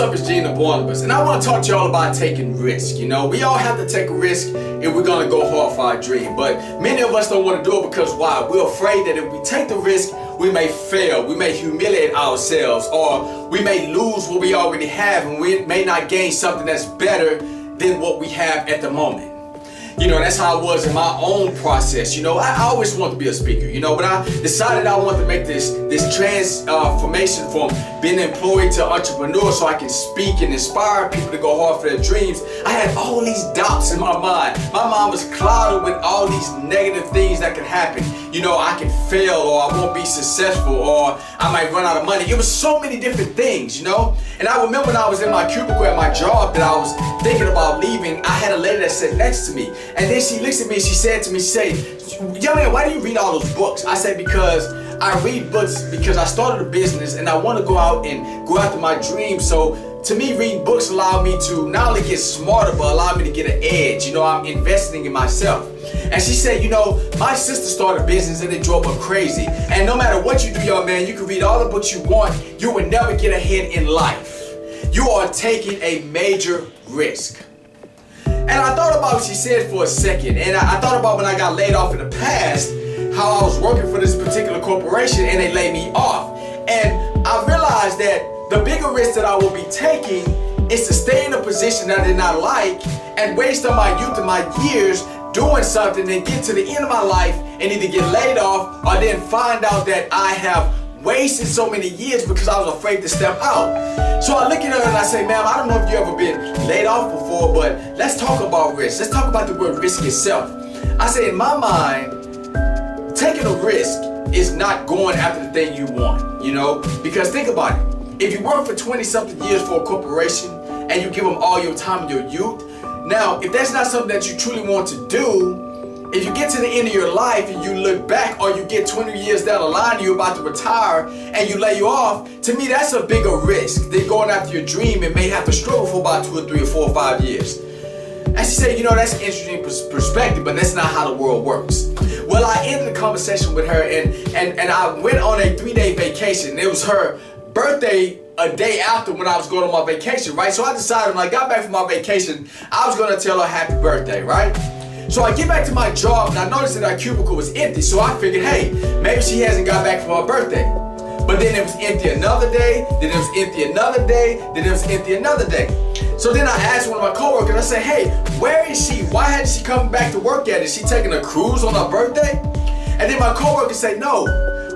up, it's G.H.E.T.T.O Barnabas, and I want to talk to y'all about taking risk. You know, we all have to take a risk if we're going to go hard for our dream, but many of us don't want to do it because why? We're afraid that if we take the risk, we may fail, we may humiliate ourselves, or we may lose what we already have, and we may not gain something that's better than what we have at the moment. You know, that's how it was in my own process. You know, I always wanted to be a speaker. You know, when I decided I wanted to make this transformation from being an employee to entrepreneur so I can speak and inspire people to go hard for their dreams, I had all these doubts in my mind. My mind was clouded with all these negative things that could happen. You know, I can fail, or I won't be successful, or I might run out of money. It was so many different things, you know. And I remember when I was in my cubicle at my job that I was thinking about leaving, I had a lady that sat next to me. And then she looks at me and she said to me, young man, why do you read all those books? I said, because I read books because I started a business and I want to go out and go after my dreams. So to me, reading books allowed me to not only get smarter, but allow me to get an edge. You know, I'm investing in myself. And she said, you know, my sister started a business and it drove her crazy. And no matter what you do, young man, you can read all the books you want, you will never get ahead in life. You are taking a major risk. And I thought about what she said for a second, and I thought about when I got laid off in the past, how I was working for this particular corporation and they laid me off. And I realized that the bigger risk that I will be taking is to stay in a position that I did not like and waste all my youth and my years doing something and get to the end of my life and either get laid off or then find out that I have wasted so many years because I was afraid to step out. So I look at her and I say, ma'am, I don't know if you ever been laid off before, but let's talk about risk. Let's talk about the word risk itself. I say, in my mind, taking a risk is not going after the thing you want, you know? Because think about it. If you work for 20-something years for a corporation and you give them all your time and your youth, now, if that's not something that you truly want to do, if you get to the end of your life and you look back, or you get 20 years down the line and you're about to retire and you lay you off, to me that's a bigger risk than going after your dream and may have to struggle for about 2 or 3 or 4 or 5 years. And she said, you know, that's an interesting perspective, but that's not how the world works. Well, I ended the conversation with her and I went on a 3-day vacation. It was her birthday a day after when I was going on my vacation, right? So I decided when I got back from my vacation, I was going to tell her happy birthday, right? So I get back to my job and I noticed that our cubicle was empty. So I figured, hey, maybe she hasn't got back from her birthday. But then it was empty another day, then it was empty another day, then it was empty another day. So then I asked one of my coworkers, I said, hey, where is she? Why hadn't she come back to work yet? Is she taking a cruise on her birthday? And then my coworker said, no,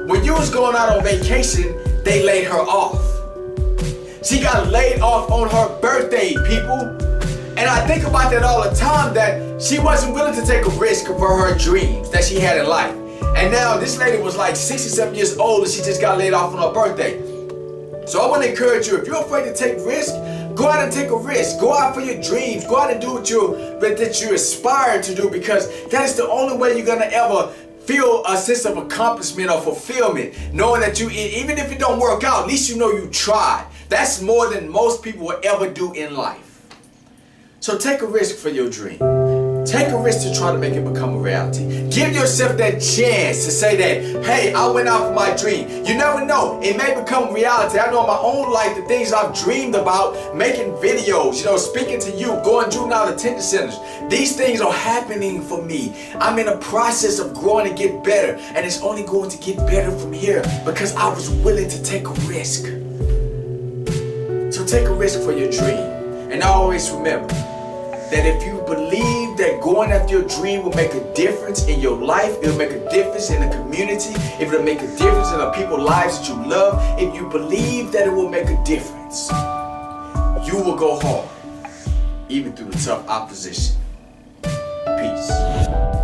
when you was going out on vacation, they laid her off. She got laid off on her birthday, people. And I think about that all the time, that she wasn't willing to take a risk for her dreams that she had in life. And now this lady was like 67 years old and she just got laid off on her birthday. So I want to encourage you, if you're afraid to take risk, go out and take a risk. Go out for your dreams. Go out and do what you aspire to do, because that is the only way you're going to ever feel a sense of accomplishment or fulfillment. Knowing that you, even if it don't work out, at least you know you tried. That's more than most people will ever do in life. So take a risk for your dream. Take a risk to try to make it become a reality. Give yourself that chance to say that, hey, I went out for my dream. You never know. It may become reality. I know in my own life, the things I've dreamed about, making videos, you know, speaking to you, going to juvenile detention centers. These things are happening for me. I'm in a process of growing and get better. And it's only going to get better from here because I was willing to take a risk. So take a risk for your dream. And always remember that if you believe that going after your dream will make a difference in your life, it'll make a difference in the community, if it'll make a difference in the people's lives that you love, if you believe that it will make a difference, you will go hard, even through the tough opposition. Peace.